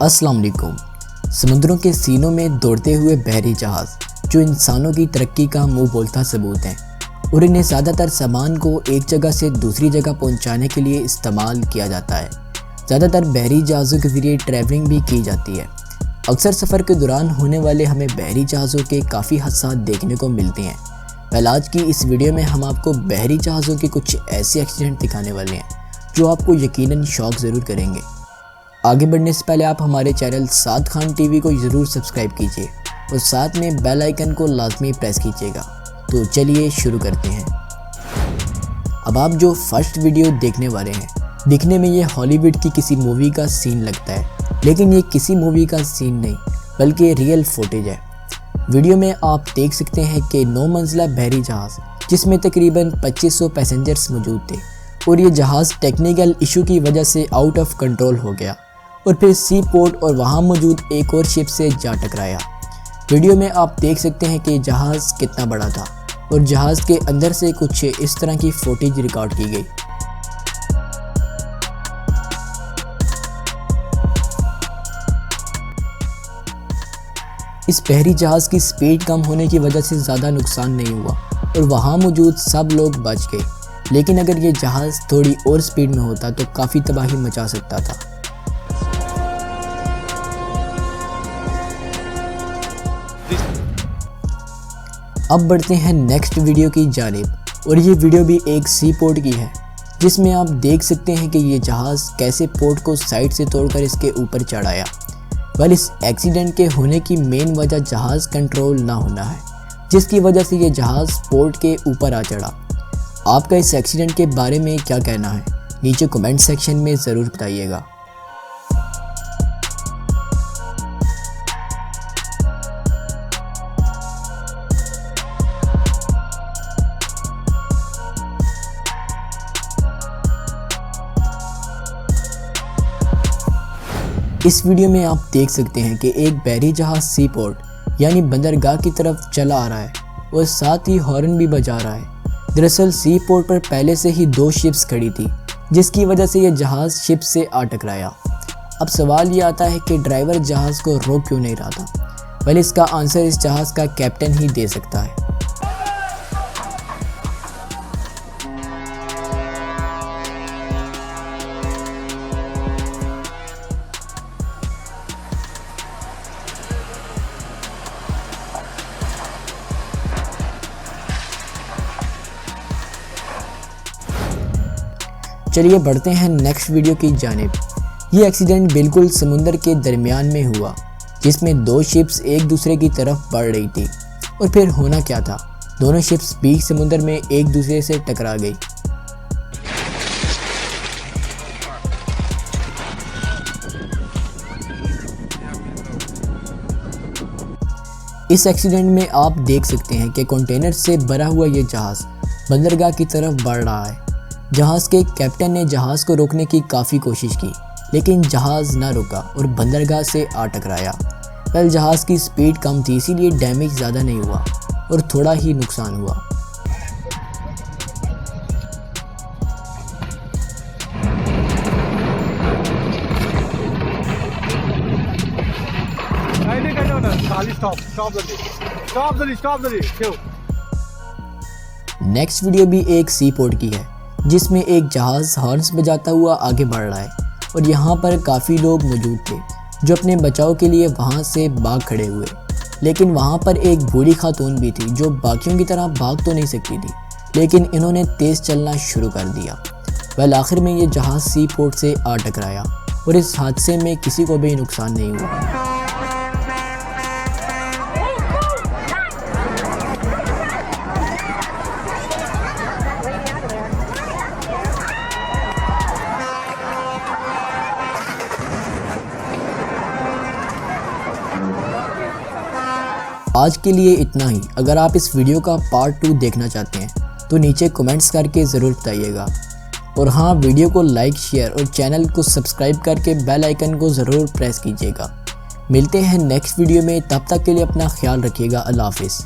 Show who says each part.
Speaker 1: अस्सलाम वालेकुम। समुद्रों के सीनों में दौड़ते हुए बहरी जहाज़ जो इंसानों की तरक्की का मुंह बोलता सबूत हैं और इन्हें ज़्यादातर सामान को एक जगह से दूसरी जगह पहुंचाने के लिए इस्तेमाल किया जाता है। ज़्यादातर बहरी जहाज़ों के ज़रिए ट्रैवलिंग भी की जाती है। अक्सर सफ़र के दौरान होने वाले हमें बहरी जहाज़ों के काफ़ी हादसा देखने को मिलते हैं। पहले आज की इस वीडियो में हम आपको बहरी जहाज़ों के कुछ ऐसे एक्सीडेंट दिखाने वाले हैं जो आपको यकीनन शॉक ज़रूर करेंगे। आगे बढ़ने से पहले आप हमारे चैनल साद खान टीवी को ज़रूर सब्सक्राइब कीजिए और साथ में बेल आइकन को लाजमी प्रेस कीजिएगा। तो चलिए शुरू करते हैं। अब आप जो फर्स्ट वीडियो देखने वाले हैं, दिखने में ये हॉलीवुड की किसी मूवी का सीन लगता है, लेकिन ये किसी मूवी का सीन नहीं बल्कि रियल फुटेज है। वीडियो में आप देख सकते हैं कि 9 मंजिला बहरी जहाज़ जिसमें तकरीबन 2500 पैसेंजर्स मौजूद थे और ये जहाज़ टेक्निकल इशू की वजह से आउट ऑफ कंट्रोल हो गया और फिर सी पोर्ट और वहाँ मौजूद एक और शिप से जा टकराया। वीडियो में आप देख सकते हैं कि जहाज़ कितना बड़ा था और जहाज़ के अंदर से कुछ इस तरह की फुटेज रिकॉर्ड की गई। इस बहरी जहाज़ की स्पीड कम होने की वजह से ज़्यादा नुकसान नहीं हुआ और वहाँ मौजूद सब लोग बच गए, लेकिन अगर ये जहाज़ थोड़ी और स्पीड में होता तो काफ़ी तबाही मचा सकता था। अब बढ़ते हैं नेक्स्ट वीडियो की जानिब और ये वीडियो भी एक सी पोर्ट की है जिसमें आप देख सकते हैं कि ये जहाज़ कैसे पोर्ट को साइड से तोड़कर इसके ऊपर चढ़ाया। वेल, इस एक्सीडेंट के होने की मेन वजह जहाज़ कंट्रोल ना होना है, जिसकी वजह से ये जहाज़ पोर्ट के ऊपर आ चढ़ा। आपका इस एक्सीडेंट के बारे में क्या कहना है, नीचे कमेंट सेक्शन में ज़रूर बताइएगा। इस वीडियो में आप देख सकते हैं कि एक बहरी जहाज़ सी पोर्ट यानी बंदरगाह की तरफ चला आ रहा है और साथ ही हॉर्न भी बजा रहा है। दरअसल सी पोर्ट पर पहले से ही 2 शिप्स खड़ी थी जिसकी वजह से यह जहाज़ शिप से आ टकराया। अब सवाल ये आता है कि ड्राइवर जहाज़ को रोक क्यों नहीं रहा था। वेल, इसका आंसर इस जहाज़ का कैप्टन ही दे सकता है। चलिए बढ़ते हैं नेक्स्ट वीडियो की जानिब। ये एक्सीडेंट बिल्कुल समुंदर के दरमियान में हुआ जिसमें 2 शिप्स एक दूसरे की तरफ बढ़ रही थी और फिर होना क्या था, दोनों शिप्स बीच समुंदर में एक दूसरे से टकरा गई। इस एक्सीडेंट में आप देख सकते हैं कि कंटेनर से भरा हुआ ये जहाज़ बंदरगाह की तरफ बढ़ रहा है। जहाज़ के कैप्टन ने जहाज़ को रोकने की काफ़ी कोशिश की, लेकिन जहाज़ ना रुका और बंदरगाह से आ टकराया। वेल, जहाज़ की स्पीड कम थी इसीलिए डैमेज ज़्यादा नहीं हुआ और थोड़ा ही नुकसान हुआ। नेक्स्ट वीडियो भी एक सी पोर्ट की है जिसमें एक जहाज़ हॉर्न्स बजाता हुआ आगे बढ़ रहा है और यहाँ पर काफ़ी लोग मौजूद थे जो अपने बचाव के लिए वहाँ से भाग खड़े हुए, लेकिन वहाँ पर एक बूढ़ी खातून भी थी जो बाकियों की तरह भाग तो नहीं सकती थी, लेकिन इन्होंने तेज़ चलना शुरू कर दिया। वेल, आखिर में ये जहाज़ सी पोर्ट से आ टकराया और इस हादसे में किसी को भी नुकसान नहीं हुआ। आज के लिए इतना ही। अगर आप इस वीडियो का पार्ट 2 देखना चाहते हैं तो नीचे कमेंट्स करके ज़रूर बताइएगा और हाँ, वीडियो को लाइक, शेयर और चैनल को सब्सक्राइब करके बेल आइकन को ज़रूर प्रेस कीजिएगा। मिलते हैं नेक्स्ट वीडियो में, तब तक के लिए अपना ख्याल रखिएगा। अल्लाह हाफिज़।